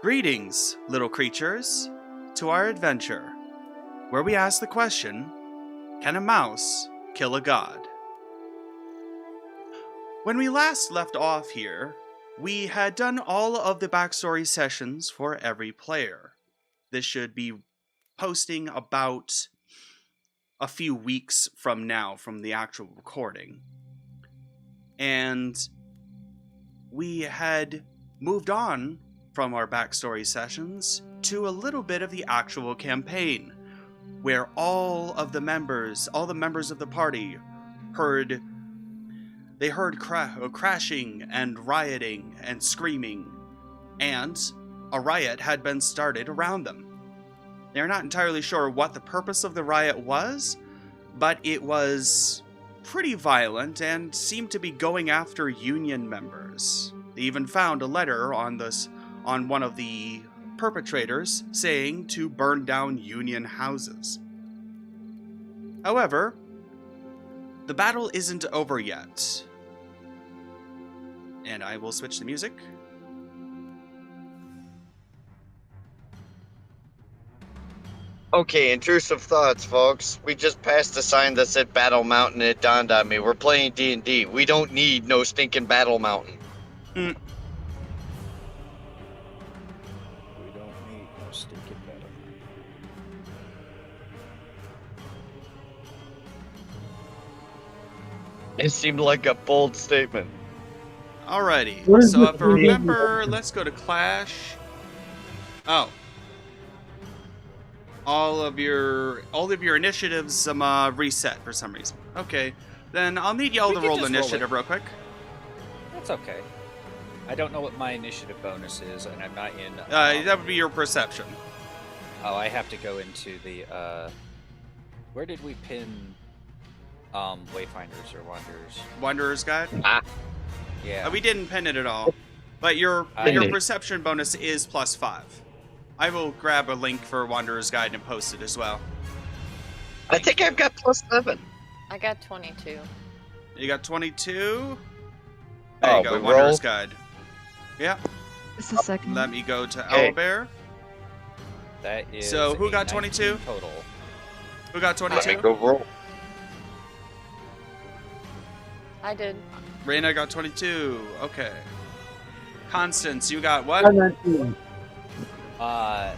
Greetings, little creatures, to our adventure, where we ask the question, can a mouse kill a god? When we last left off here, we had done all of the backstory sessions for every player. This should be posting about a few weeks from now, from the actual recording. And we had moved on from our backstory sessions to a little bit of the actual campaign, where all the members of the party heard crashing and rioting and screaming, and a riot had been started around them. They're not entirely sure what the purpose of the riot was, but it was pretty violent and seemed to be going after Union members. They even found a letter on one of the perpetrators saying to burn down Union houses. However, the battle isn't over yet. And I will switch the music. Okay, intrusive thoughts, folks. We just passed a sign that said Battle Mountain. It dawned on me. We're playing D&D. We don't need no stinking Battle Mountain. We don't need no stinking Battle Mountain. It seemed like a bold statement. Alrighty, so if I remember, let's go to Clash. Oh. All of your initiatives reset for some reason. Okay, then I'll need y'all to roll initiative real quick. That's okay. I don't know what my initiative bonus is, and I'm not in... that would be your perception. Oh, I have to go into the... Where did we pin Wayfinders or Wanderers? Wanderer's Guide? Yeah. We didn't pin it at all. But your perception bonus is +5. I will grab a link for Wanderer's Guide and post it as well. I think I've got +7. I got 22. You got 22? There you go, we Wanderer's roll? Guide. Yeah. It's the second. Let me go to Okay. Owlbear. That is So, who a got 22? 19 total. Who got Let me 22? go roll. I did. Reyna got 22. Okay. Constance, you got what? I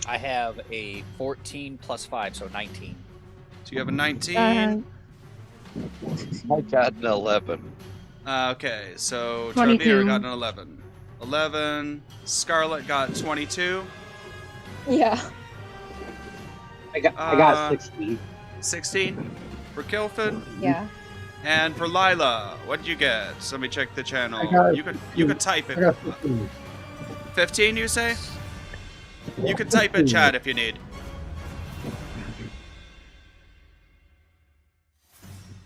have a 14 plus 5, so 19. So you have a 19. I got an 11. Okay, so 22. Trevor got an 11. 11. Scarlet got 22. Yeah. I got 16. 16 for Kilfin. Yeah. And for Lila, what did you get? So let me check the channel. I got You can type I it. got 15. 15, you say? You can type it, chat, if you need.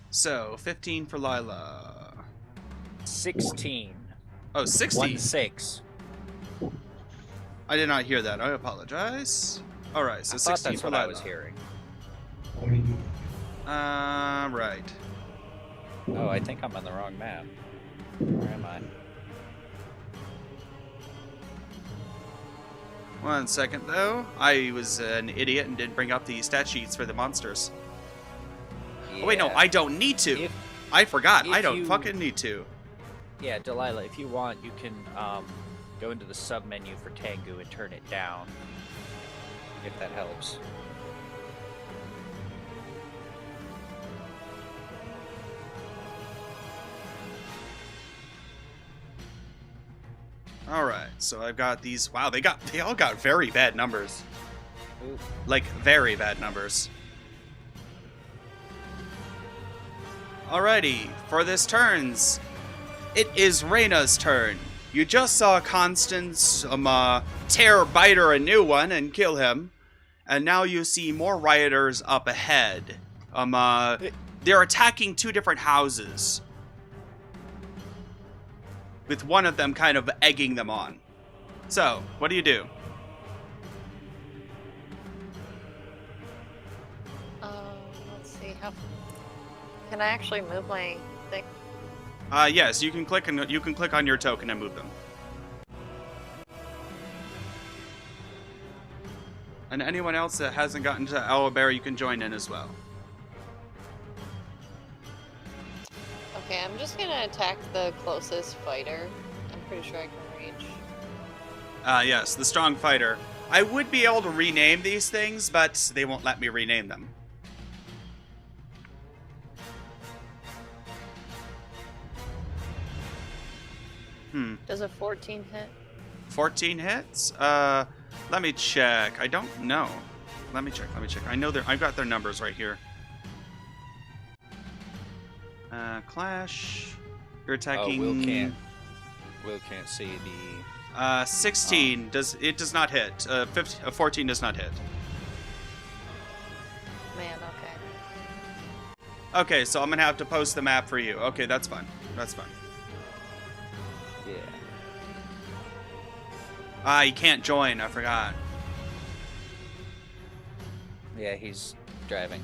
So 15 for Lila. 16. Oh, 16. 1-6. I did not hear that. I apologize. All right, so I 16 thought that's for what Lila. I was hearing. Right. Oh, I think I'm on the wrong map. Where am I? 1 second, though. I was an idiot and didn't bring up the stat sheets for the monsters. Yeah. Oh, wait, no, I don't need to. If- I forgot. I if don't you- fucking need to. Yeah, Delilah, if you want, you can go into the sub-menu for Tengu and turn it down. If that helps. All right, so I've got these. Wow, they all got very bad numbers. Ooh. Like, very bad numbers. Alrighty, for this turns, it is Reyna's turn. You just saw Constance tear Biter a new one and kill him, and now you see more rioters up ahead. They're attacking two different houses, with one of them kind of egging them on. So, what do you do? Let's see how. Can I actually move my thing? Yes, you can click on your token and move them. And anyone else that hasn't gotten to Owlbear, you can join in as well. Okay, I'm just gonna attack the closest fighter. I'm pretty sure I can reach. Yes, the strong fighter. I would be able to rename these things, but they won't let me rename them. Does a 14 hit? 14 hits? Let me check. I don't know. Let me check. I know I've got their numbers right here. Clash. You're attacking. Will can't see the. 16 does not hit. 14 does not hit. Man, okay. Okay, so I'm gonna have to post the map for you. Okay, that's fine. That's fine. Yeah. You can't join. I forgot. Yeah, he's driving.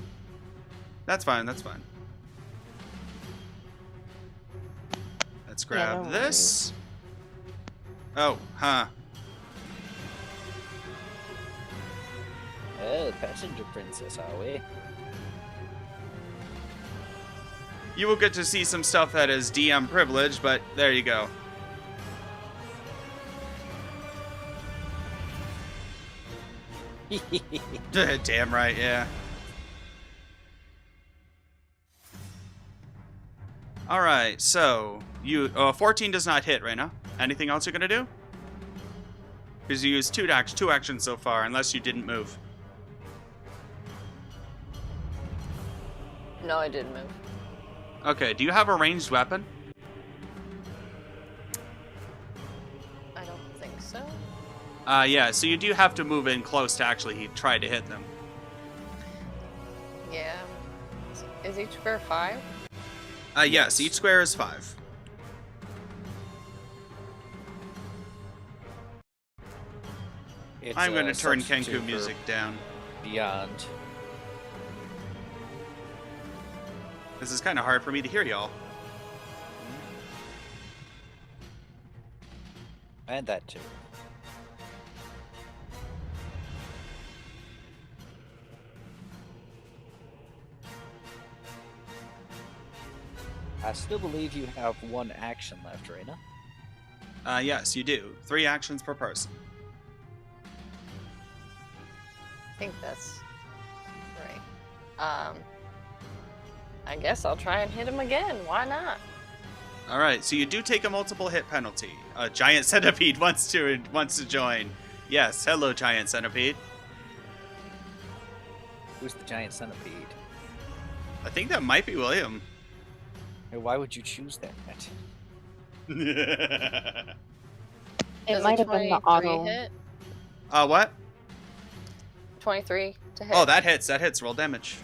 That's fine. That's fine. Let's grab no this. Oh, huh. Oh, passenger princess, are we? You will get to see some stuff that is DM privilege, but there you go. Damn right, yeah. Alright, so, 14 does not hit right now. Anything else you're gonna do? Because you used two actions so far, unless you didn't move. No, I didn't move. Okay, do you have a ranged weapon? I don't think so. Yeah, so you do have to move in close to actually try to hit them. Yeah. Is each square 5? Yes, each square is 5. It's I'm going to turn substitute Kenku for music down. Beyond. This is kind of hard for me to hear y'all. And that too. I still believe you have one action left, Reina. Yes, you do. 3 actions per person. I think that's right. I guess I'll try and hit him again. Why not? Alright, so you do take a multiple hit penalty. A giant centipede wants to join. Yes, hello, giant centipede. Who's the giant centipede? I think that might be William. Hey, why would you choose that? Does It a might have been the 23 auto. hit? What? 23 to hit. Oh, that hits. That hits. Roll damage.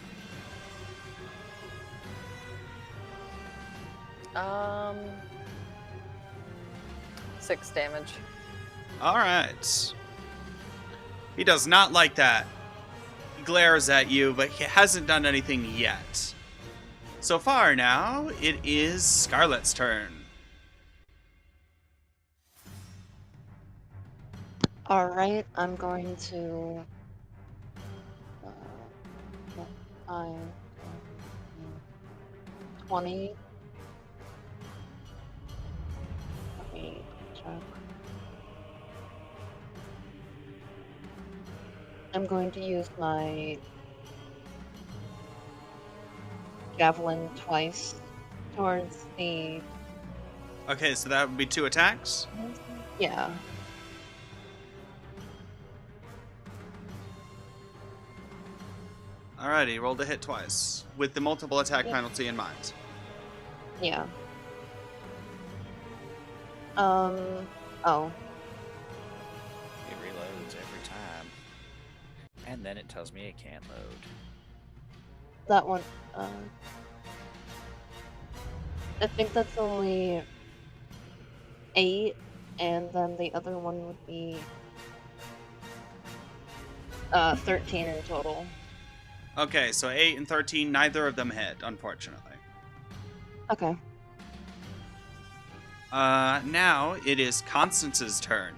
6 damage. Alright. He does not like that. He glares at you, but he hasn't done anything yet. So far now, it is Scarlet's turn. Alright, I'm going to... 5, 20. Let me check. I'm going to use my javelin twice towards the... Okay, so that would be 2 attacks. Yeah. Alrighty, roll to hit twice, with the multiple attack Yeah. penalty in mind. Yeah. Oh. It reloads every time. And then it tells me it can't load. That one, I think that's only 8, and then the other one would be 13 in total. Okay, so 8 and 13, neither of them hit, unfortunately. Okay. Now it is Constance's turn.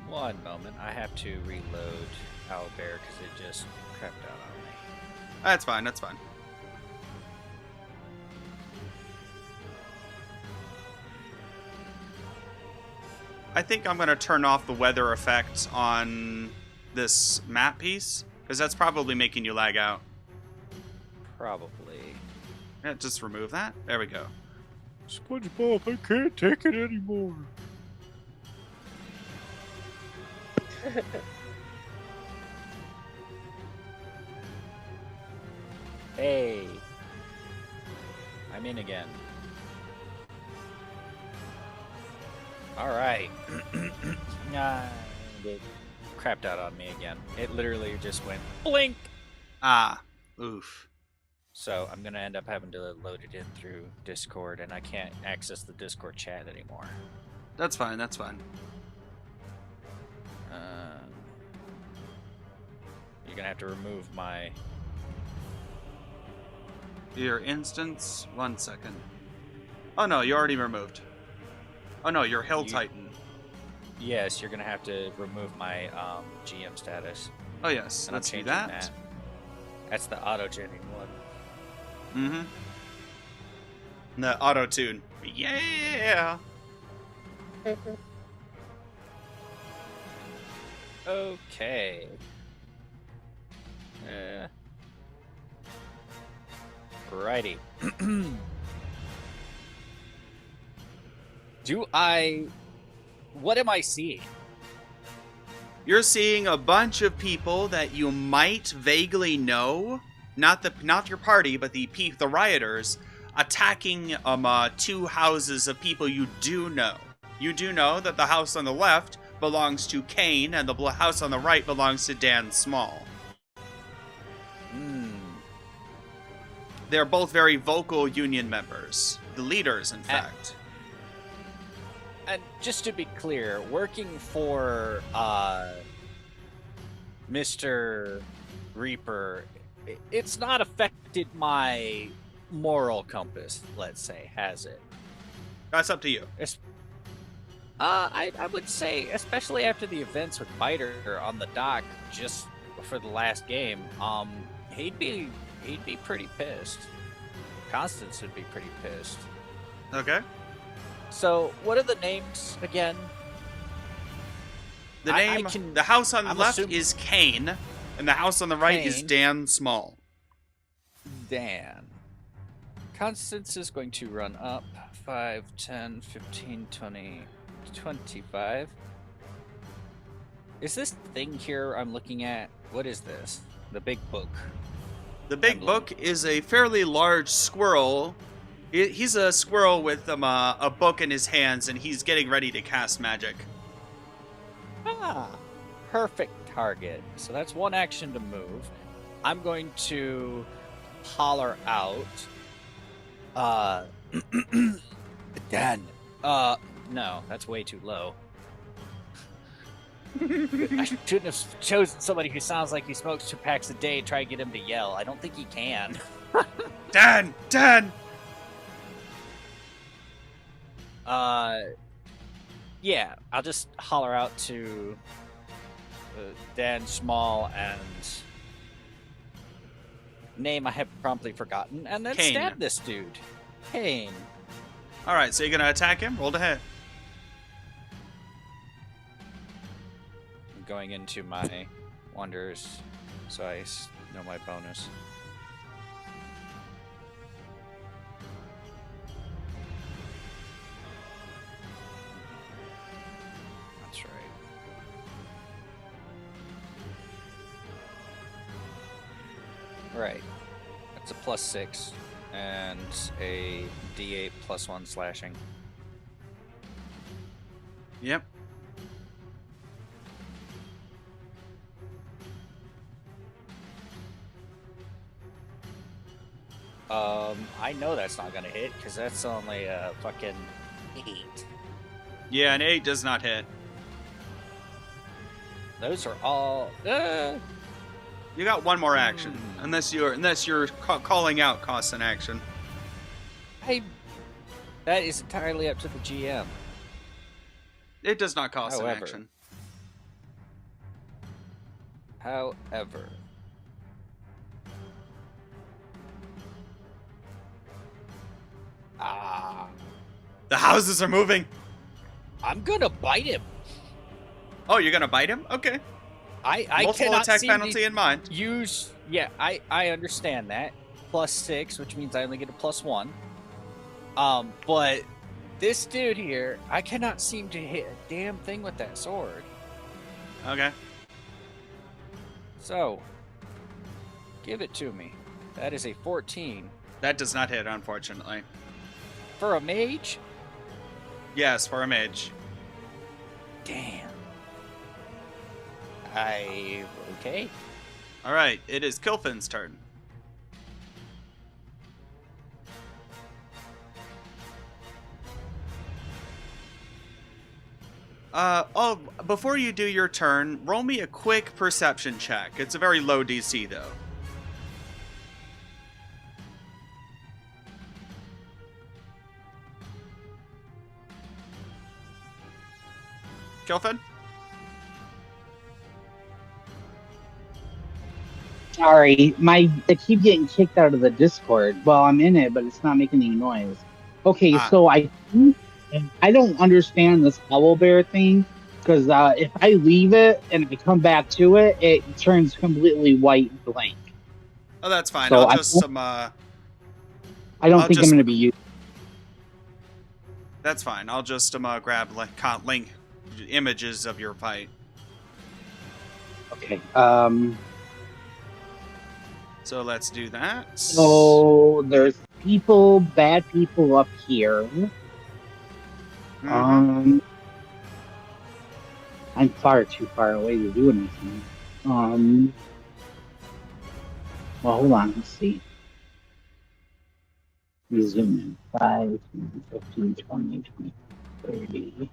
One moment, I have to reload owlbear because it just crept out on me. That's fine, that's fine. I think I'm going to turn off the weather effect on this map piece, because that's probably making you lag out. Probably. Yeah, just remove that. There we go. SpongeBob, I can't take it anymore. Hey. I'm in again. Alright. Nah, it crapped out on me again. It literally just went blink! Ah, oof. So I'm gonna end up having to load it in through Discord, and I can't access the Discord chat anymore. That's fine, that's fine. You're gonna have to remove my... Your instance, 1 second. Oh no, you already removed. Oh no, you're Hill Titan. Yes, you're gonna have to remove my GM status. Oh yes, And let's I'm do changing that. That's the auto-genning one. Mm-hmm. The auto-tune. Yeah! Okay. Righty. What am I seeing? You're seeing a bunch of people that you might vaguely know, not your party, but the rioters, attacking 2 houses of people you do know. You do know that the house on the left belongs to Kane, and the house on the right belongs to Dan Small. They're both very vocal union members. The leaders, in fact. And just to be clear, working for Mr. Reaper, it's not affected my moral compass, let's say, has it? That's up to you. I would say, especially after the events with Biter on the dock just for the last game, he'd be pretty pissed. Constance would be pretty pissed. Okay. So, what are the names again? The name, the house on the left is Kane, and the house on the right is Dan Small. Dan. Constance is going to run up 5, 10, 15, 20, 25. Is this thing here I'm looking at? What is this? The big book. The big book is a fairly large squirrel. He's a squirrel with a book in his hands, and he's getting ready to cast magic. Ah, perfect target. So that's one action to move. I'm going to holler out. Dan. No, that's way too low. I shouldn't have chosen somebody who sounds like he smokes 2 packs a day and try to get him to yell. I don't think he can. Dan! Dan! Yeah, I'll just holler out to Dan Small and name I have promptly forgotten, and then Kane. stab this dude. Kane. Alright, so you're gonna attack him? Roll to hit. I'm going into my wonders, so I know my bonus. That's right. Right. That's a +6 and a D8 +1 slashing. Yep. I know that's not gonna hit because that's only a fucking 8. Yeah, an 8 does not hit. Those are all. You got one more action, unless you're calling out costs an action. That is entirely up to the GM. It does not cost However. an action. However, The houses are moving. I'm gonna bite him. Oh, you're gonna bite him? Okay. I Multiple cannot attack seem penalty to in mind. use. Yeah, I understand that. +6, which means I only get a +1. But this dude here, I cannot seem to hit a damn thing with that sword. Okay. So, give it to me. That is a 14. That does not hit, unfortunately. For a mage? Yes, for a mage. Damn. Okay. Alright, it is Kilfin's turn. Before you do your turn, roll me a quick perception check. It's a very low DC, though. Kilfin? Sorry, I keep getting kicked out of the Discord. Well, I'm in it, but it's not making any noise. Okay, so I don't understand this owl bear thing, because if I leave it and I come back to it, it turns completely white and blank. Oh, that's fine. So I'll just I don't think I'm going to be using. That's fine. I'll just grab link images of your fight. Okay. So let's do that. So there's bad people up here. Mhm. I'm far too far away to do anything. Well, hold on. Let's see. We zoom in. 5, 15, 20, 30.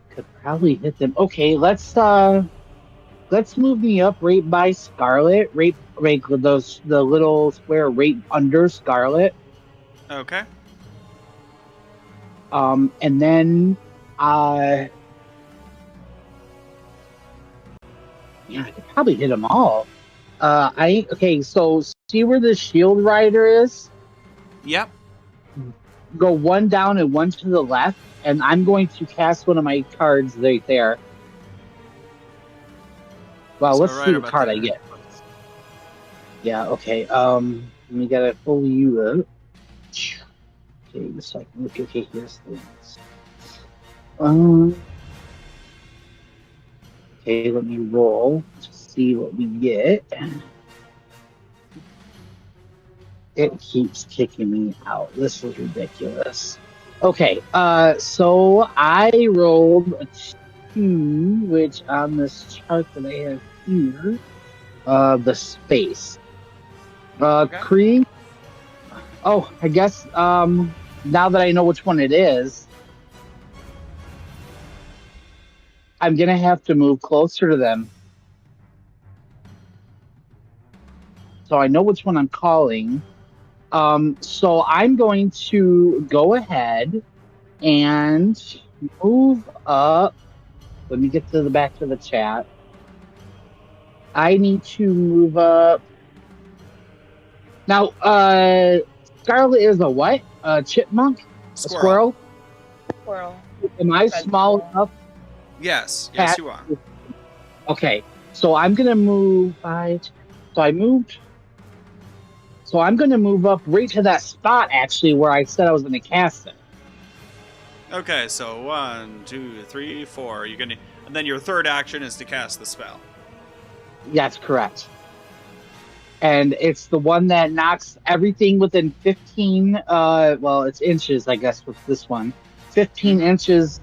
Could probably hit them. Okay, let's move me up right by Scarlet, right the little square right under Scarlet. Okay. And then yeah, I could probably hit them all. Okay, so see where the shield rider is? Yep. Go one down and one to the left, and I'm going to cast one of my cards right there. Well, So let's right see what about card I there. get. Yeah, okay. Let me get a full you up. Okay, so I can look. Okay, here's the ones. Okay, let me roll to see what we get. It keeps kicking me out. This is ridiculous. Okay, so I rolled a 2, which on this chart that I have here, the space. Kree. Oh, I guess, now that I know which one it is, I'm gonna have to move closer to them. So I know which one I'm calling. So I'm going to go ahead and move up. Let me get to the back to the chat. I need to move up. Now, Scarlet is a what? A chipmunk? A squirrel? Squirrel. Am I small enough? Yes. Yes, you are. Okay. So I'm going to move. So I moved. So I'm going to move up right to that spot, actually, where I said I was going to cast it. Okay, so 1, 2, 3, 4. You're gonna, and then your third action is to cast the spell. That's correct. And it's the one that knocks everything within 15, well, it's inches, I guess, with this one. 15 inches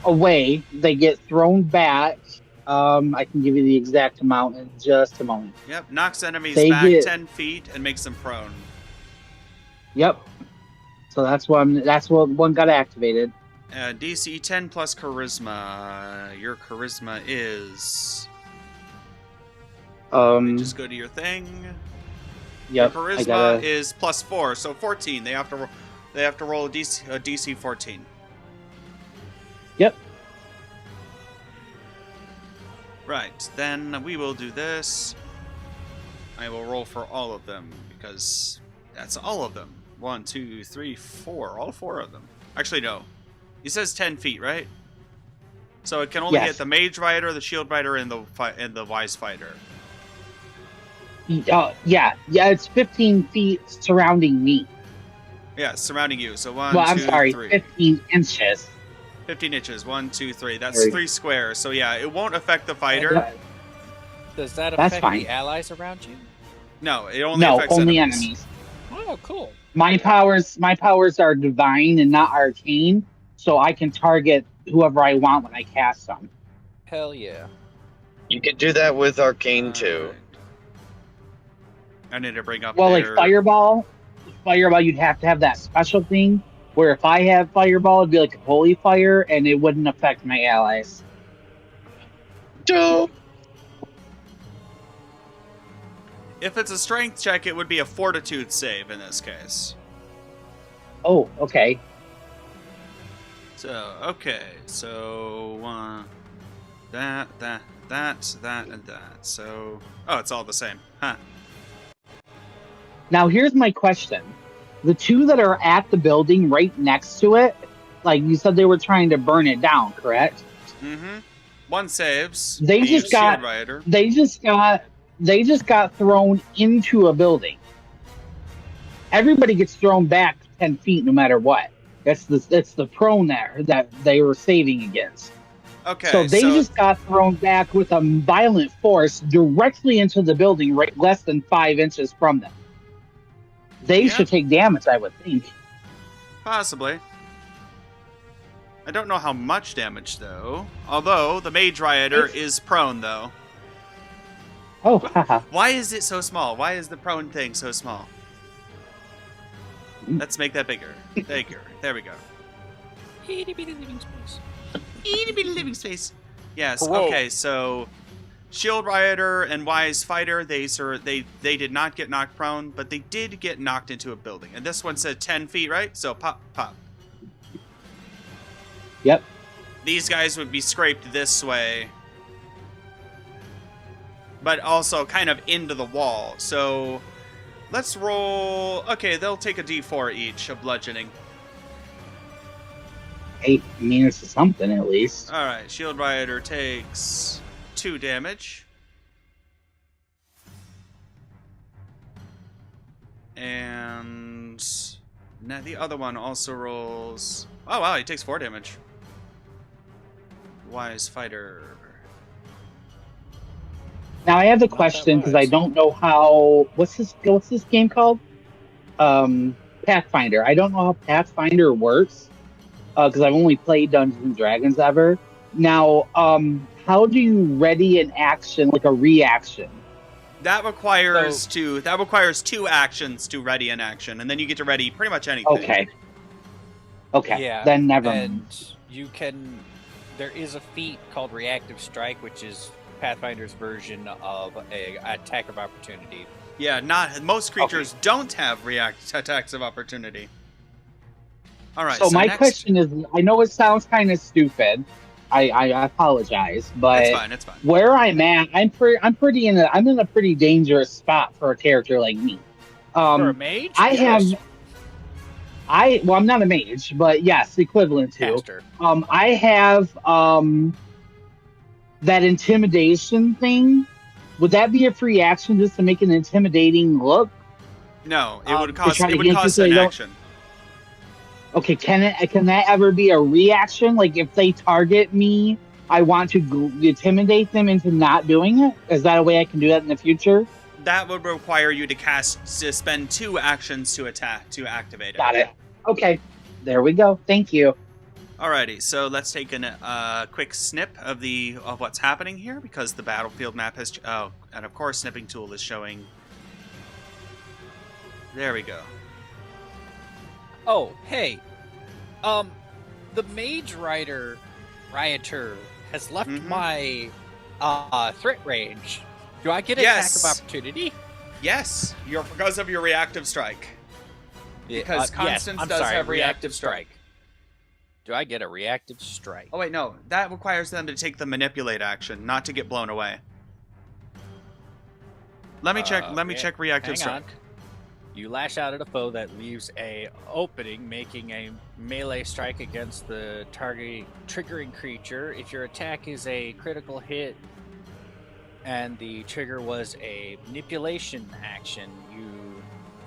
away, they get thrown back. I can give you the exact amount in just a moment. Yep, knocks enemies They back get- 10 feet and makes them prone. Yep. So that's what one got activated. DC 10 plus charisma. Your charisma is... Let me just go to your thing. Yep. Your charisma is +4, so 14. They have to roll a DC 14. Right, then we will do this. I will roll for all of them, because that's all of them. 1, 2, 3, 4. All 4 of them. Actually, no. He says 10 feet, right? So it can only hit the Mage Rider, the Shield Rider, and the Wise Fighter. Yeah, it's 15 feet surrounding me. Yeah, surrounding you. So 1, Well, I'm 2, sorry, 3. 15 inches. 15 inches. 1, 2, 3. That's 3 squares. So yeah, it won't affect the fighter. Does that That's affect fine. the allies around you? No, it only affects only enemies. Oh, cool. My powers are divine and not arcane, so I can target whoever I want when I cast them. Hell yeah. You can do that with Arcane too. Alright. I need to bring up Well, like Fireball, you'd have to have that special thing where if I have Fireball, it'd be like a holy fire and it wouldn't affect my allies. Dope. If it's a strength check, it would be a fortitude save in this case. Oh, okay. So, okay. So, that, and that. So, oh, it's all the same. Huh. Now, here's my question. The two that are at the building right next to it, like you said they were trying to burn it down, correct? Mm-hmm. One saves. They the just got Shield Rider. they just got thrown into a building. Everybody gets thrown back 10 feet no matter what. It's the prone there that they were saving against. Okay, So they just got thrown back with a violent force directly into the building, right less than 5 inches from them. They should take damage, I would think. Possibly. I don't know how much damage, though. Although, the Mage Rider is prone, though. Oh, haha. Why is it so small? Why is the prone thing so small? Let's make that bigger. Bigger. There we go. Itty bitty living space. Itty bitty living space. Yes, Whoa. okay, so Shield Rider and Wise Fighter, they did not get knocked prone, but they did get knocked into a building. And this one said 10 feet, right? So pop, pop. Yep. These guys would be scraped this way, but also kind of into the wall. So let's roll. Okay, they'll take a d4 each of bludgeoning. 8 means something at least. All right, Shield Rider takes 2 damage. And now the other one also rolls. Oh wow, he takes 4 damage. Wise Fighter. Now I have a question because I don't know how. What's this game called? Pathfinder. I don't know how Pathfinder works because I've only played Dungeons and Dragons ever. Now, how do you ready an action like a reaction? That requires 2 actions to ready an action, and then you get to ready pretty much anything. Okay. Yeah. Then never And mind. you can. There is a feat called Reactive Strike, which is Pathfinder's version of a attack of opportunity. Yeah, not most creatures don't have react attacks of opportunity. All right. So my next, question is, I know it sounds kind of stupid. I apologize, but It's fine. where I'm at, I'm in a pretty dangerous spot for a character like me. For a mage? I'm not a mage, but yes, equivalent to. Caster. I have that intimidation thing. Would that be a free action just to make an intimidating look? No, it would cost so an action. Okay, can that ever be a reaction? Like if they target me, I want to intimidate them into not doing it? Is that a way I can do that in the future? That would require you to spend 2 actions to activate it. Got it. Okay, there we go. Thank you. Alrighty, so let's take a quick snip of what's happening here because the battlefield map has. Oh, and of course, snipping tool is showing. There we go. Oh, hey. The Mage Rider Rioter has left my threat range. Do I get an attack of opportunity? Yes, because of your reactive strike. Because Constance does have reactive strike. Do I get a reactive strike? Oh wait, no. That requires them to take the manipulate action, not to get blown away. Let me check. Let me check reactive strike. On. You lash out at a foe that leaves a opening, making a melee strike against the target triggering creature. If your attack is a critical hit and the trigger was a manipulation action, you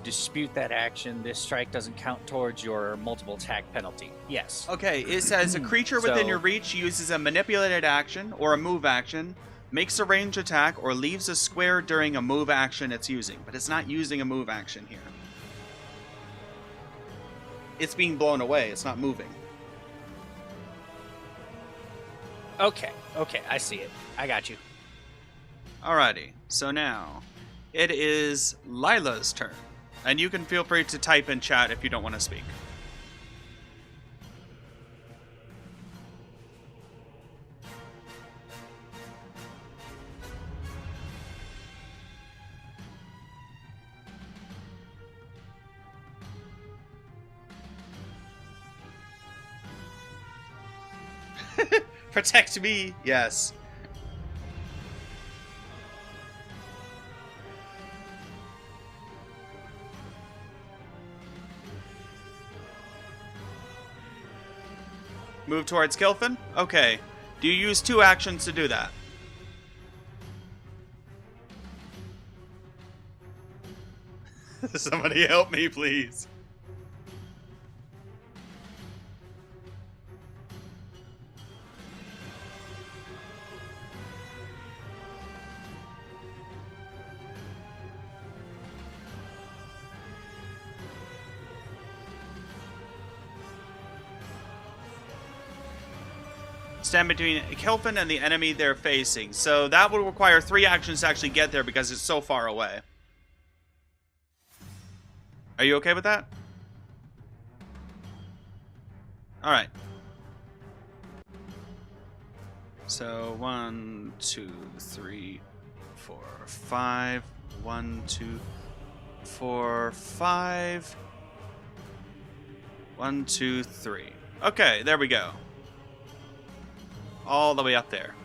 dispute that action. This strike doesn't count towards your multiple attack penalty. Yes. Okay, it says a creature within your reach uses a manipulated action or a move action, makes a range attack, or leaves a square during a move action it's using. But it's not using a move action here. It's being blown away. It's not moving. Okay, I see it. I got you. Alrighty, so now it is Lila's turn. And you can feel free to type in chat if you don't want to speak. Protect me, yes. Move towards Kilfin? Okay. Do you use 2 actions to do that? Somebody help me, please. Stand between Kelvin and the enemy they're facing. So that would require 3 actions to actually get there because it's so far away. Are you okay with that? Alright. So 1, 2, 3, 4, 5. 1, 2, 4, 5. 1, 2, 3. Okay, there we go. All the way up there.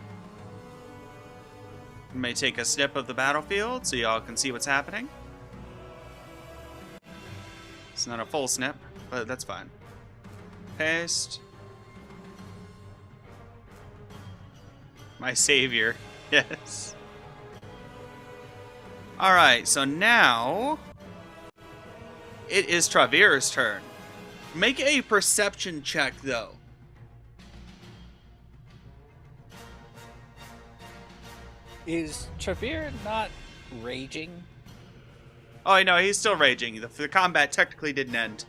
You may take a snip of the battlefield so y'all can see what's happening. It's not a full snip, but that's fine. Paste. My savior. Yes. Alright, so now it is Travere's turn. Make a perception check, though. Is Travere not raging? Oh, no, he's still raging. The combat technically didn't end.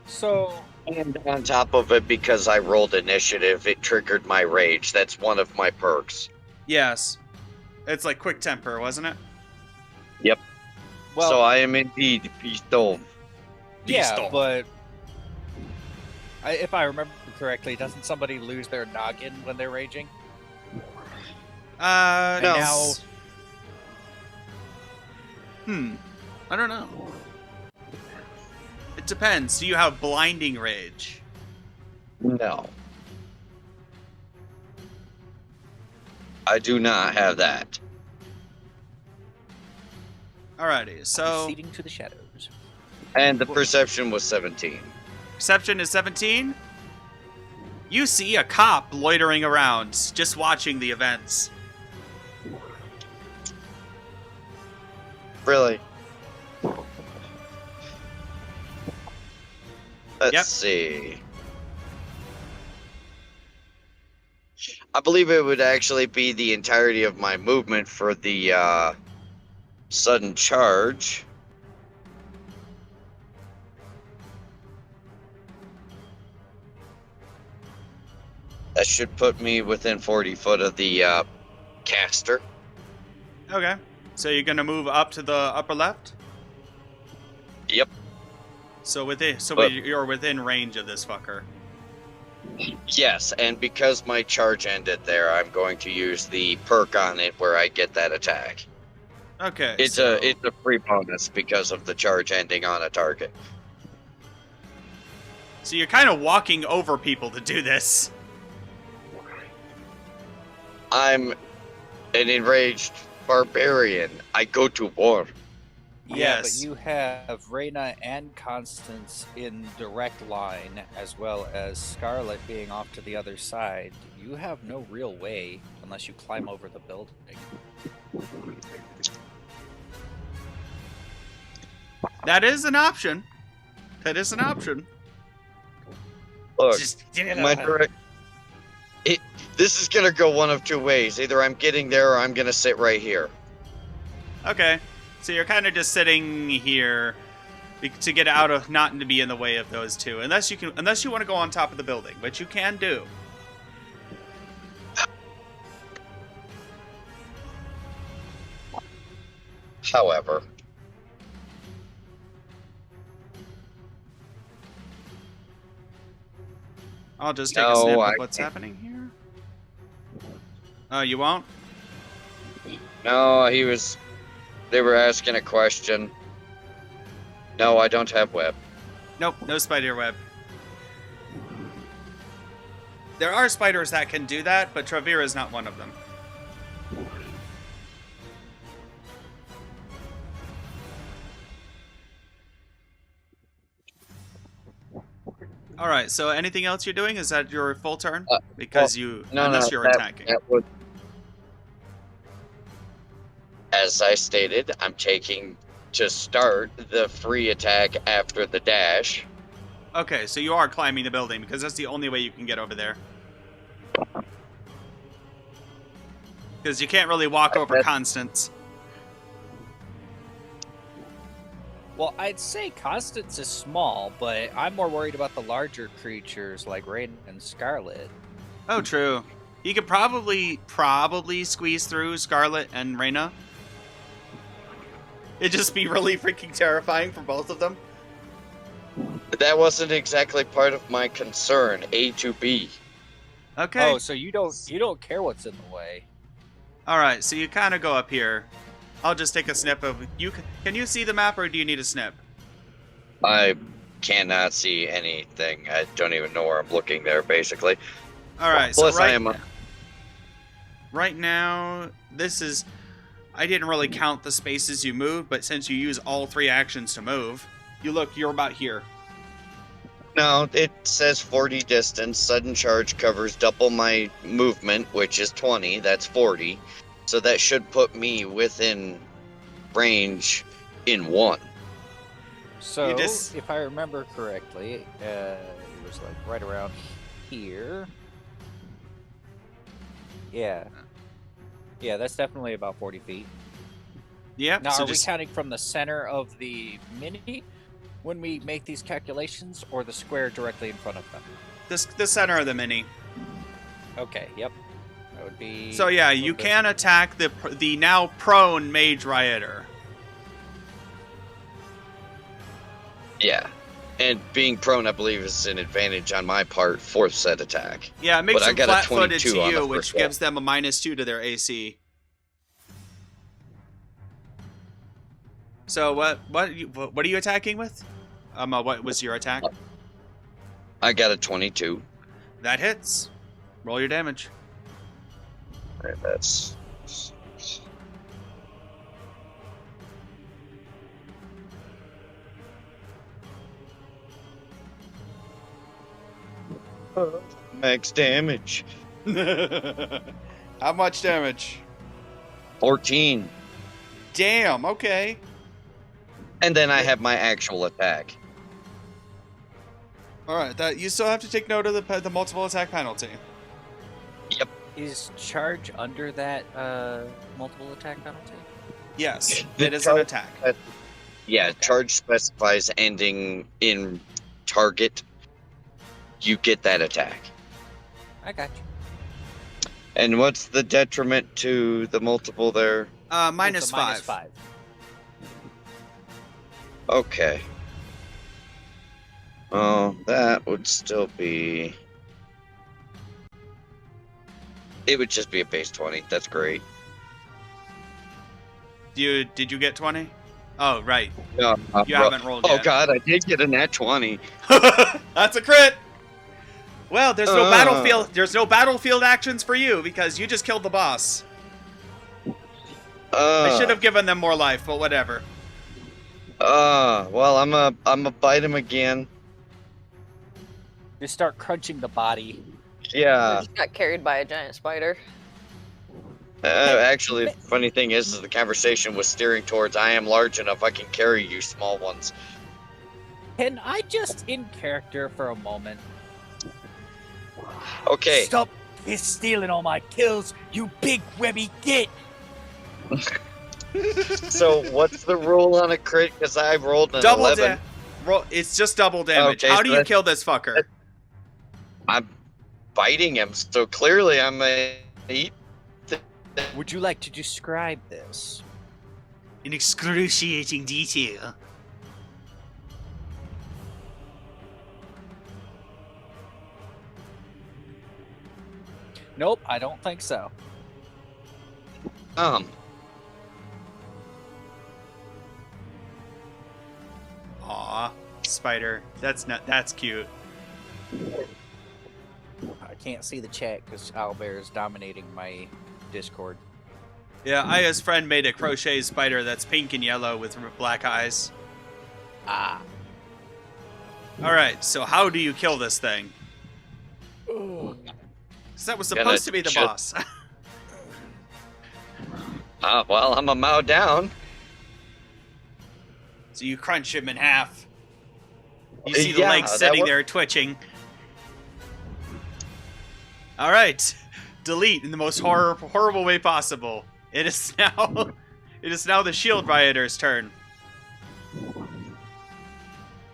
So... And on top of it, because I rolled initiative, it triggered my rage. That's one of my perks. Yes. It's like quick temper, wasn't it? Yep. Well, so I am indeed pistol. Yeah, but... if I remember correctly, doesn't somebody lose their noggin when they're raging? No. Now... I don't know. It depends. Do you have blinding rage? No. I do not have that. Alrighty, so... Receding to the shadows. And the perception was 17. Perception is 17. You see a cop loitering around, just watching the events. Really? Let's see. I believe it would actually be the entirety of my movement for the sudden charge. That should put me within 40 foot of the caster. Okay. So you're gonna move up to the upper left? Yep. So you're within range of this fucker. Yes, and because my charge ended there, I'm going to use the perk on it where I get that attack. Okay. It's a free bonus because of the charge ending on a target. So you're kind of walking over people to do this. I'm an enraged barbarian. I go to war. Yeah, but Yes. you have Reyna and Constance in direct line, as well as Scarlet being off to the other side. You have no real way unless you climb over the building. That is an option. That is an option. Look, Just my direct. This is gonna go one of two ways. Either I'm getting there, or I'm gonna sit right here. Okay. So you're kind of just sitting here to get out of not to be in the way of those two, unless you want to go on top of the building, which you can do. However, I'll just take a No, snip of I what's can't. happening here. Oh, you won't? no, they were asking a question. No, I don't have web. Nope, no spider web. There are spiders that can do that, but Travera is not one of them. All right. So anything else you're doing? Is that your full turn? Because unless you're attacking. As I stated, I'm taking to start the free attack after the dash. Okay, so you are climbing the building because that's the only way you can get over there. Because you can't really walk over Constance. Well, I'd say Constance is small, but I'm more worried about the larger creatures like Rain and Scarlet. Oh, true. You could probably squeeze through Scarlet and Reyna. It'd just be really freaking terrifying for both of them. That wasn't exactly part of my concern. A to B. Okay. Oh, so you don't care what's in the way. All right, so you kind of go up here. I'll just take a snip of you. Can you see the map, or do you need a snip? I cannot see anything. I don't even know where I'm looking there, basically. All right, Plus, so I am. right now, this is. I didn't really count the spaces you moved, but since you use all 3 actions to move, you're about here. No, it says 40 distance. Sudden charge covers double my movement, which is 20. That's 40. So that should put me within range in 1. So, just- if I remember correctly, it was like right around here. Yeah. Yeah, that's definitely about 40 feet. Yep. Now, so are just, we counting from the center of the mini when we make these calculations, or the square directly in front of them? the center of the mini. Okay, yep. That would be... So yeah, you can attack the now prone Mage Rioter. Yeah. And being prone, I believe, is an advantage on my part, 4th set attack. Yeah, it makes But I them got a flat-footed 22 to on the you, which first one. gives them a -2 to their AC. So what are you attacking with? What was your attack? I got a 22. That hits. Roll your damage. And that's... max damage. How much damage? 14. Damn. Okay. And then I have my actual attack. All right. That you still have to take note of the multiple attack penalty. Yep. Is charge under that multiple attack penalty? Yes, The it is an charge- attack. Yeah, charge specifies ending in target. You get that attack. I got you. And what's the detriment to the multiple there? Minus It's a 5. -5. Okay. Oh, that would still be... It would just be a base 20. That's great. Did you get 20? Oh, right. No, You haven't rolled Oh yet. god, I did get a nat 20. That's a crit. Well, there's no Uh. battlefield. There's no battlefield actions for you because you just killed the boss. I should have given them more life, but whatever. Well, I'm a bite him again. You start crunching the body. I Yeah. just got carried by a giant spider. Actually, funny thing is the conversation was steering towards I am large enough I can carry you small ones. Can I just, in character for a moment, Okay. stop stealing all my kills, you big webby git! So what's the rule on a crit? Because I rolled an Double 11. It's just double damage. Okay, How so do you kill this fucker? I'm biting him, so clearly I'm a eat. Would you like to describe this? In excruciating detail. Nope, I don't think so. Aw, spider. That's cute. I can't see the chat because Owlbear is dominating my Discord. Yeah, Aya's friend made a crochet spider that's pink and yellow with black eyes. Ah. Alright, so how do you kill this thing? Because that was supposed to be the boss. Well, I'm a mow down. So you crunch him in half. You see the Yeah, legs that sitting wa- there twitching. Alright. Delete in the most horrible way possible. It is now the shield rioters' turn.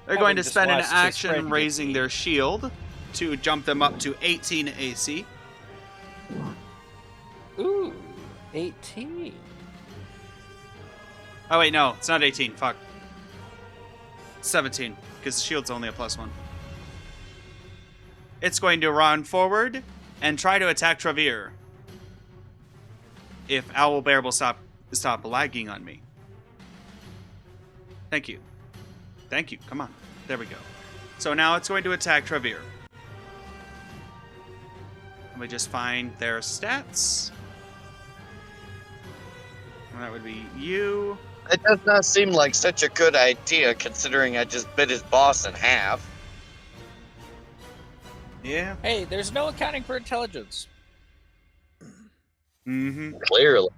They're going to just spend an watched his action friend get raising beat. their shield to jump them up to 18 AC. Ooh, 18. Oh wait, no, it's not 18. Fuck. 17, because the shield's only a +1. It's going to run forward and try to attack Travere. If Owlbear will stop lagging on me. Thank you. Thank you. Come on. There we go. So now it's going to attack Travere. Let me just find their stats. And that would be you. It does not seem like such a good idea, considering I just bit his boss in half. Yeah. Hey, there's no accounting for intelligence. Mm-hmm. Clearly.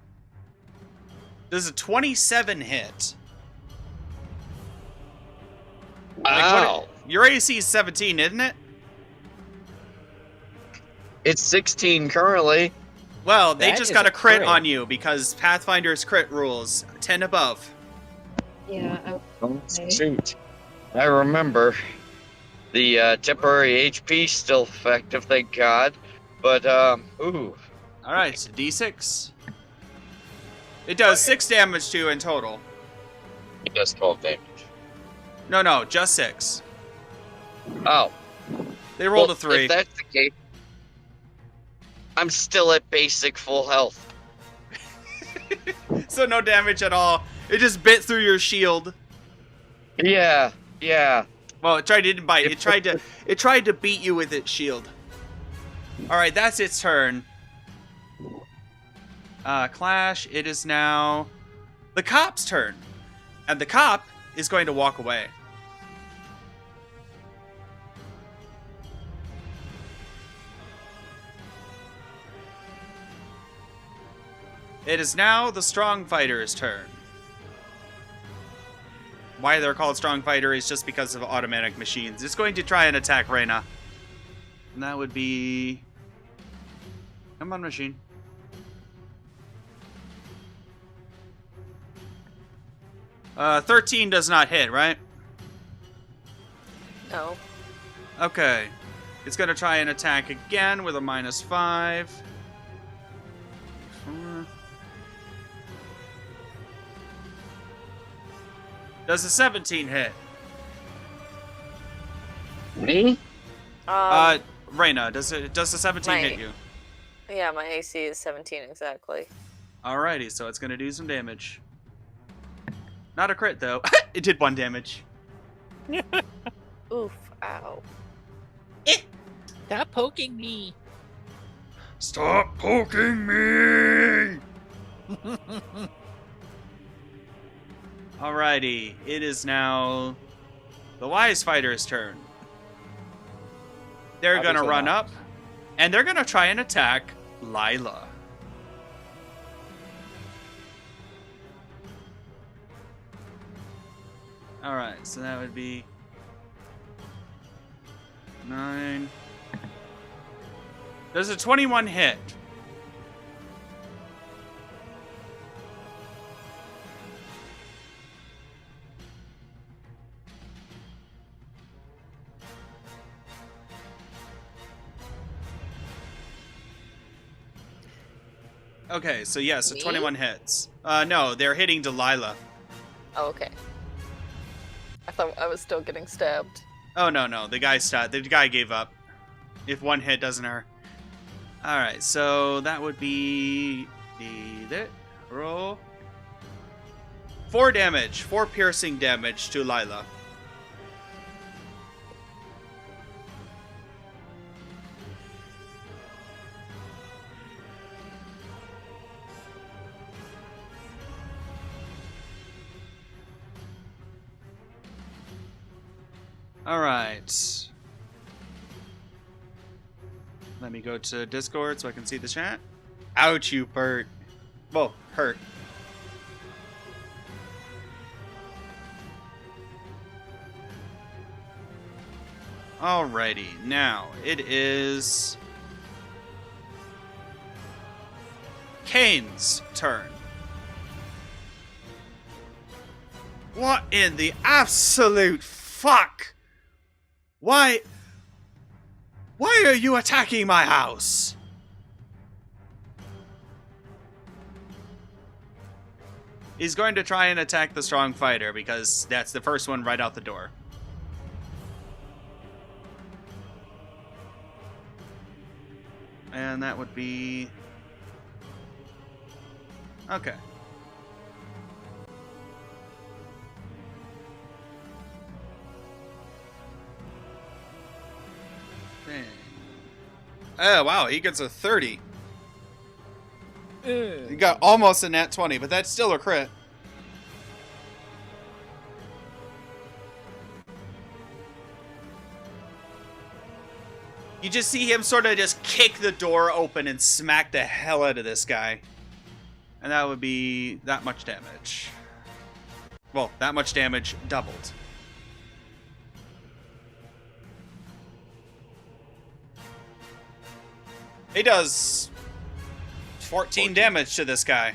This is a 27 hit. Wow. Your AC is 17, isn't it? It's 16 currently. Well, they That just is got a a crit crit. on you because Pathfinder's crit rules 10 above. Yeah. Okay. Shoot. I remember. The temporary HP still effective, thank God. But, ooh. All right, so D6. It does 6 damage to you in total. It does 12 damage. No, just 6. Oh. They rolled Well, a 3. If that's the case, I'm still at basic full health. So no damage at all. It just bit through your shield. Yeah. Well, it didn't bite. It tried to beat you with its shield. All right, that's its turn. Clash. It is now the cop's turn, and the cop is going to walk away. It is now the strong fighter's turn. Why they're called strong fighter is just because of automatic machines. It's going to try and attack Reyna. And that would be... Come on, machine. Uh, 13 does not hit, right? No. Okay. It's going to try and attack again with a -5. Does a 17 hit? Me? Reyna, does a 17 hit you? Yeah, my AC is 17 exactly. Alrighty, so it's gonna do some damage. Not a crit, though. It did 1 damage. Oof. Ow. Stop poking me. Stop poking me! Alrighty, it is now the Wise Fighter's turn. They're gonna Obviously run not. up, and they're gonna try and attack Lila. Alright, so that would be 9. There's a 21 hit. Okay, so yes, Me? 21 hits. No, they're hitting Delilah. Oh, okay. I thought I was still getting stabbed. Oh no, the guy stopped. The guy gave up. If 1 hit doesn't hurt. All right, so that would be the roll. 4 damage, 4 piercing damage to Lila. All right. Let me go to Discord so I can see the chat. Ouch, you Bert. Well, hurt. Alrighty, now it is Kane's turn. What in the absolute fuck? Why are you attacking my house? He's going to try and attack the strong fighter because that's the first one right out the door. And that would be... Okay. Dang. Oh, wow, he gets a 30. He got almost a nat 20, but that's still a crit. You just see him sort of just kick the door open and smack the hell out of this guy. And that would be that much damage. Well, that much damage doubled. He does 14 damage to this guy.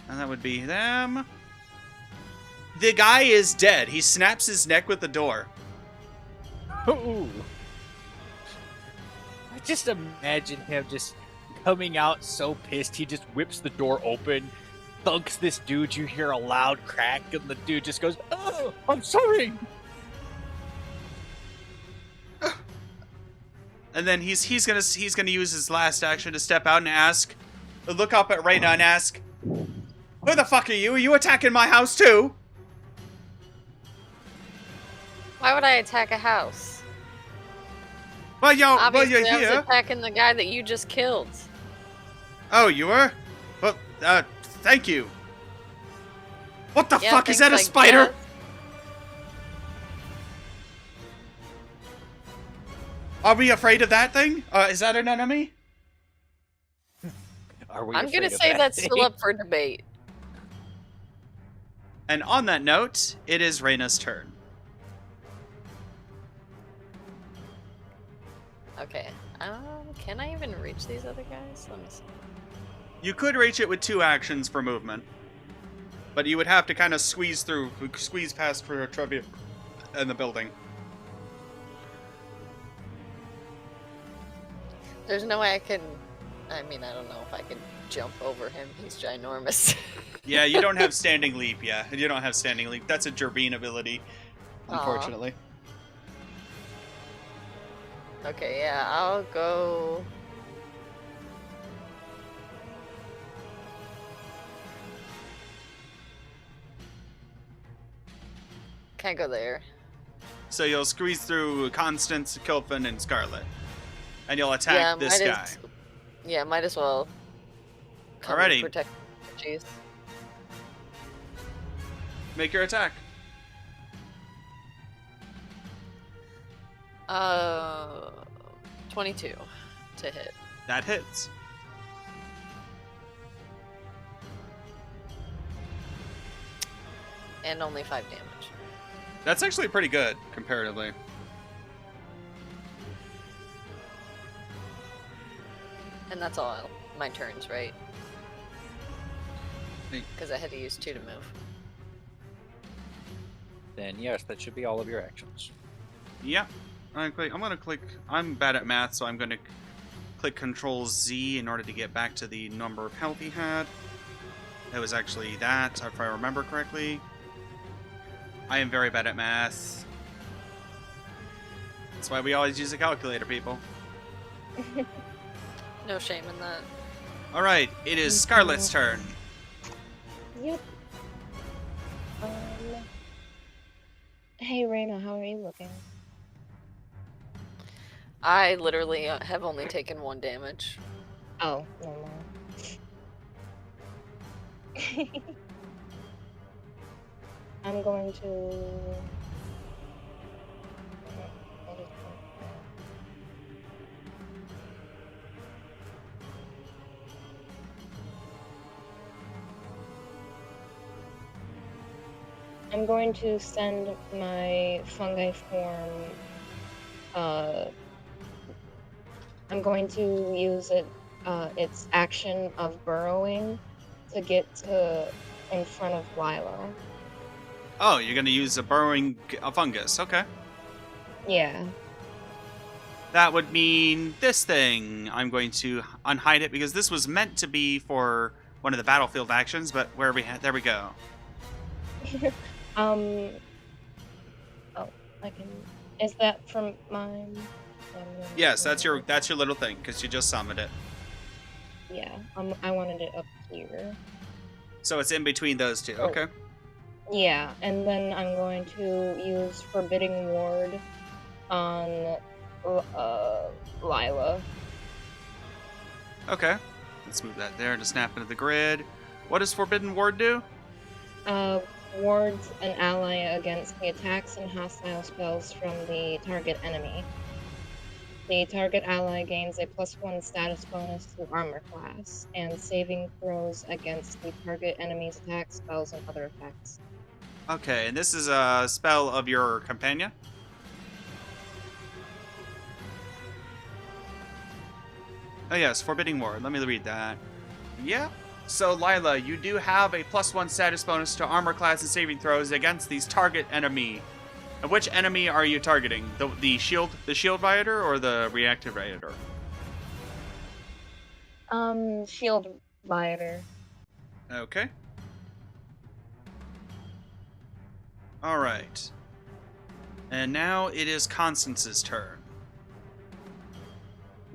And that would be them. The guy is dead. He snaps his neck with the door. Ooh. I just imagine him just coming out so pissed. He just whips the door open, thunks this dude. You hear a loud crack, and the dude just goes, "Oh, I'm sorry." And then he's gonna use his last action to step out and look up at Reyna and ask, "Who the fuck are you? Are you attacking my house too?" Why would I attack a house? Well, you're Obviously, I was here. attacking the guy that you just killed. Oh, you were? Well, thank you. What the Yeah, fuck? Is thanks, that a I spider? guess. Are we afraid of that thing? Is that an enemy? Are we I'm gonna afraid of say that that's still thing? up for debate. And on that note, it is Reyna's turn. Okay. Can I even reach these other guys? Let me see. You could reach it with 2 actions for movement. But you would have to kind of squeeze past for a trivia in the building. There's no way I can... I mean, I don't know if I can jump over him. He's ginormous. Yeah, you don't have standing leap, yeah. You don't have standing leap. That's a Jervine ability, unfortunately. Okay, yeah, I'll go... Can't go there. So you'll squeeze through Constance, Kilfin, and Scarlet. And you'll attack this guy. Yeah, might as well. Alrighty. Protect. Jeez. Make your attack. 22 to hit. That hits. And only 5 damage. That's actually pretty good, comparatively. And that's all my turns, right? Think- Because I had to use 2 to move. Then yes, that should be all of your actions. Yeah. I'm gonna click. I'm bad at math, so I'm gonna click Control Z in order to get back to the number of health he had. It was actually that, if I remember correctly. I am very bad at math. That's why we always use a calculator, people. No shame in that. Alright, it is Scarlet's turn. Yep. Hey, Raina, how are you looking? I literally have only taken 1 damage. Oh, no more. I'm going to... I'm going to send my fungi form, I'm going to use its action of burrowing to get in front of Lila. Oh, you're gonna use a burrowing fungus. Okay. Yeah. That would mean this thing. I'm going to unhide it because this was meant to be for one of the battlefield actions, but there we go. Oh, I can. Is that from mine? Yes, that's your little thing because you just summoned it. Yeah. I wanted it up here. So it's in between those two. Okay. Yeah, and then I'm going to use Forbidding Ward on Lila. Okay. Let's move that there to snap into the grid. What does Forbidden Ward do? Wards an ally against the attacks and hostile spells from the target enemy. The target ally gains a +1 status bonus to armor class, and saving throws against the target enemy's attacks, spells, and other effects. Okay, and this is a spell of your companion? Oh yes, Forbidding Ward. Let me read that. Yeah. So Lila, you do have a +1 status bonus to armor class and saving throws against these target enemy. And which enemy are you targeting? The shield rider or the reactive rider? Shield rider. Okay. All right. And now it is Constance's turn.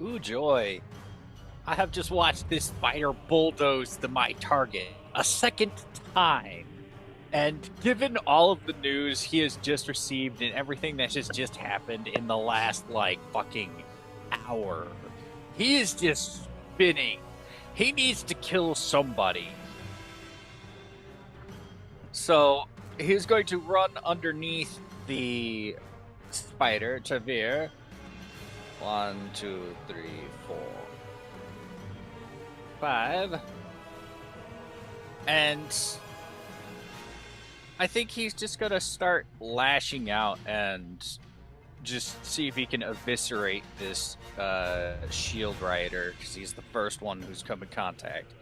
Ooh, joy. I have just watched this fighter bulldoze my target a second time. And given all of the news he has just received and everything that has just happened in the last, fucking hour, he is just spinning. He needs to kill somebody. So, he's going to run underneath the spider, Tavir. 1, 2, 3, 4, 5. And I think he's just gonna start lashing out and just see if he can eviscerate this shield rider, because he's the first one who's come in contact.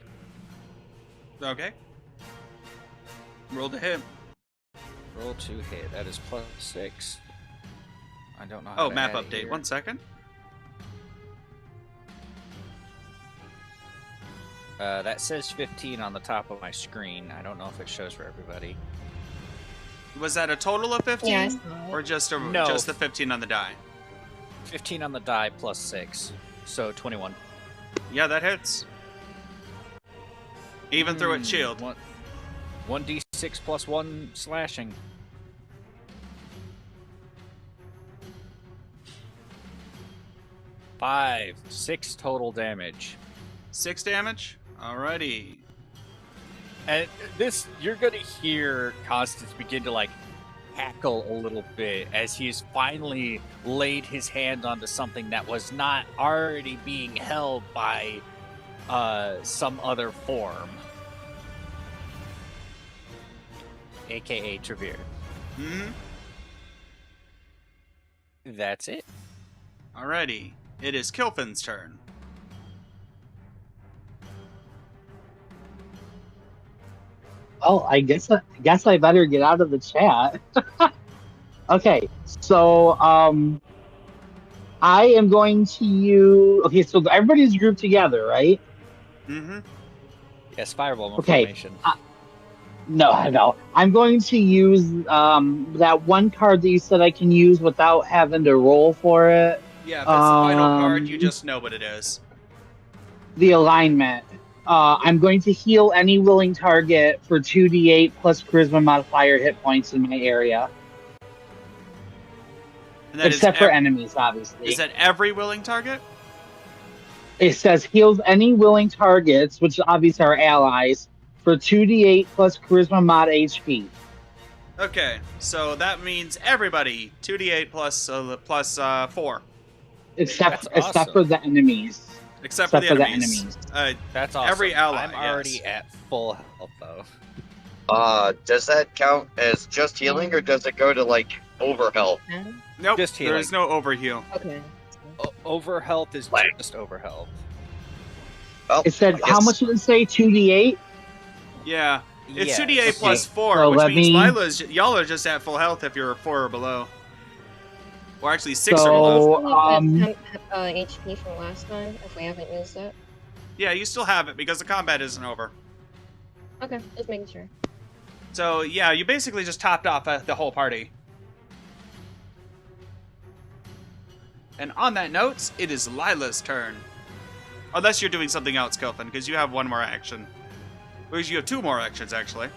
Okay. Roll to hit. Roll to hit. That is +6. I don't know how Oh, to map add it update. here. 1 second. That says 15 on the top of my screen. I don't know if it shows for everybody. Was that a total of 15? Yeah, I saw it. Or just No. just the 15 on the die? 15 on the die +6, so 21. Yeah, that hits. Even through its shield. 1d6 +1 slashing. 5, 6 total damage. 6 damage? Alrighty. And this, you're gonna hear Constance begin to like cackle a little bit as he's finally laid his hand onto something that was not already being held by some other form, aka Trevere. Hmm. That's it. Alrighty. It is Kilfin's turn. Well, I guess I better get out of the chat. Okay, so I am going to use. Okay, so everybody's grouped together, right? Mm-hmm. Yes, fireball Okay. formation. No. I'm going to use that one card that you said I can use without having to roll for it. Yeah, if it's the final card, you just know what it is. The alignment. I'm going to heal any willing target for 2d8 plus charisma modifier hit points in my area. And that Except for enemies, obviously. Is that every willing target? It says heals any willing targets, which obviously are allies, for 2d8 plus charisma mod HP. Okay, so that means everybody 2d8 plus 4. Except awesome. for the enemies. Except for the enemies. That's awesome. Every ally. I'm already at full health though. Does that count as just healing, or does it go to like over health? Nope. Just healing. There's no overheal. Okay. Over health is just over health. Well, It said, I how guess- much did it say? 2d8? Yeah. It's Yes. 2d8 plus 4, So which let means me- y'all are just at full health if you're 4 or below. Or actually 6 or below. So, Temp HP from last time, if we haven't used it. Yeah, you still have it because the combat isn't over. Okay, just making sure. So, yeah, you basically just topped off the whole party. And on that note, it is Lila's turn. Unless you're doing something else, Kelvin, because you have one more action. Because you have 2 more actions, actually.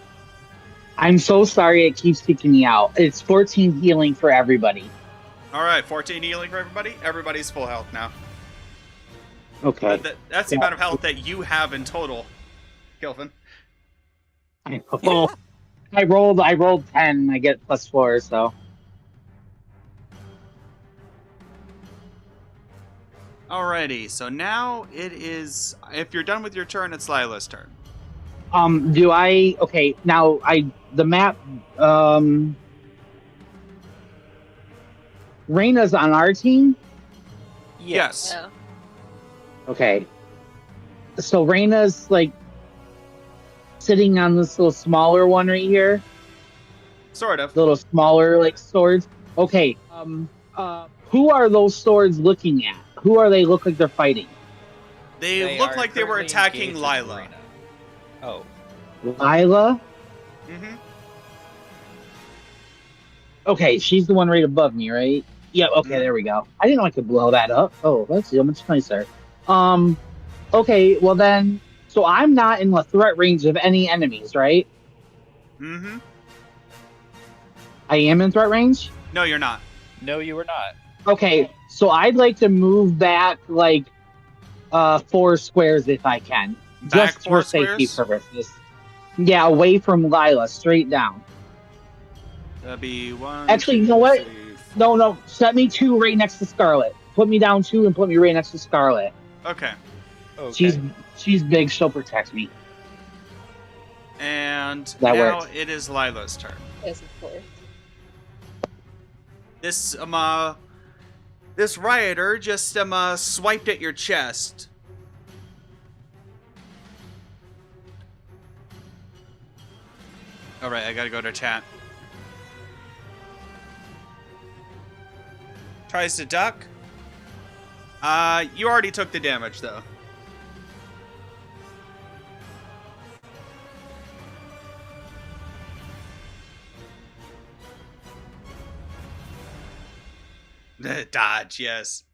I'm so sorry it keeps kicking me out. It's 14 healing for everybody. Alright, 14 healing for everybody. Everybody's full health now. Okay. That's the amount of health that you have in total, Kelvin. Well, I rolled 10. I get plus 4, so. Alrighty, so now it is... If you're done with your turn, it's Lila's turn. Do I... Okay, now, the map... Reyna's on our team? Yes. Yeah. Okay. So Reyna's, like, sitting on this little smaller one right here. Sort of. Little smaller, like, swords. Okay. Who are those swords looking at? Who are they look like they're fighting? They look are like they were currently attacking engaged in Lila. arena. Oh. Lila? Mm-hmm. Okay, she's the one right above me, right? Yeah, okay, Mhm. there we go. I didn't know I could blow that up. Oh, that's so much nicer. Okay, well then, so I'm not in the threat range of any enemies, right? Mm-hmm. I am in threat range? No, you're not. No, you were not. Okay, so I'd like to move back, like, 4 squares if I can. Back Just 4 for safety squares? purposes. Yeah, away from Lila, straight down. That'd be 1. Actually, you know what? No, set me 2 right next to Scarlet. Put me down 2 and put me right next to Scarlet. Okay. Okay. She's big, she'll protect me. And That now works. it is Lila's turn. Yes, of course. This rioter just swiped at your chest. Alright, I gotta go to chat. Tries to duck. You already took the damage though. Dodge, yes.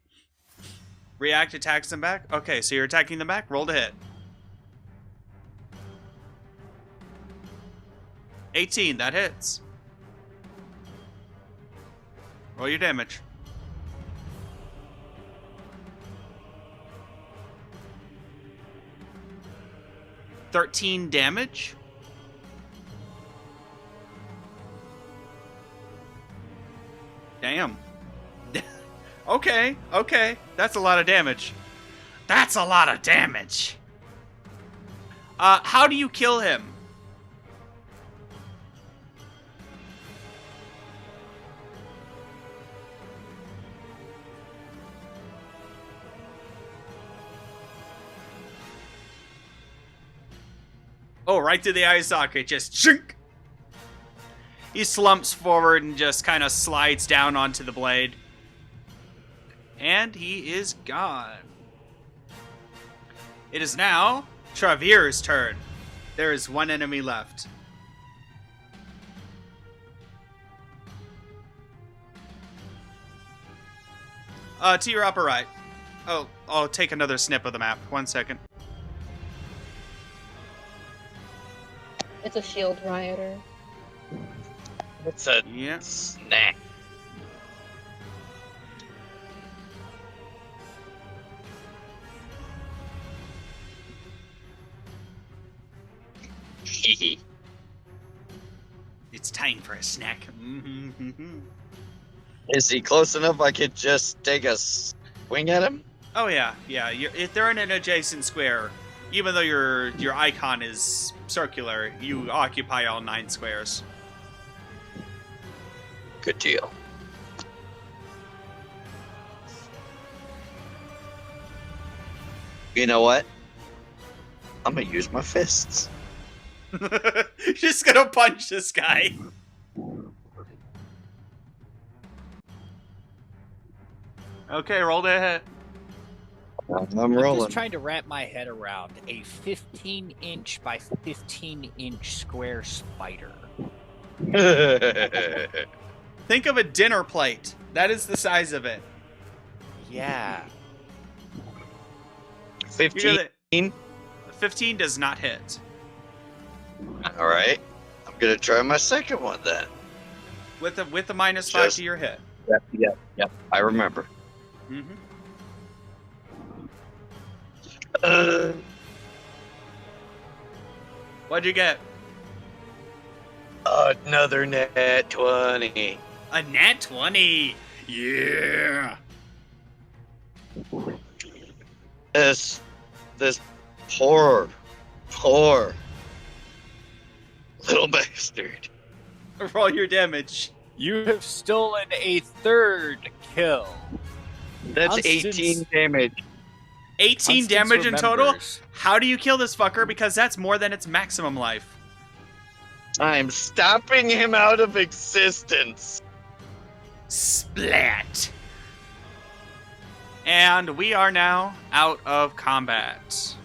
React attacks them back? Okay, so you're attacking them back? Roll to hit. 18, that hits. Roll your damage. 13 damage. Damn. Okay. That's a lot of damage. How do you kill him? Oh, right through the eye socket, just shink. He slumps forward and just kind of slides down onto the blade. And he is gone. It is now Travere's turn. There is one enemy left. To your upper right. Oh, I'll take another snip of the map. 1 second. It's a shield rioter. It's a Yeah. snack. It's time for a snack. Is he close enough I could just take a swing at him? Oh yeah. If they're in an adjacent square, even though your icon is circular, you occupy all 9 squares. Good deal. You know what? I'm gonna use my fists. Just gonna punch this guy. Okay, roll the hit. I'm I'm rolling. just trying to wrap my head around a 15-inch by 15-inch square spider. Think of a dinner plate. That is the size of it. Yeah. 15. 15 does not hit. All right. I'm gonna try my second one then. With the -5 Just- to your hit. Yep. I remember. Mm-hmm. What'd you get? Another net 20. A nat 20. Yeah. This poor little bastard. Roll your damage. You have stolen a third kill. That's Constance- 18 damage. 18 Constance damage in total? remembers. How do you kill this fucker? Because that's more than its maximum life. I'm stomping him out of existence. Splat. And we are now out of combat.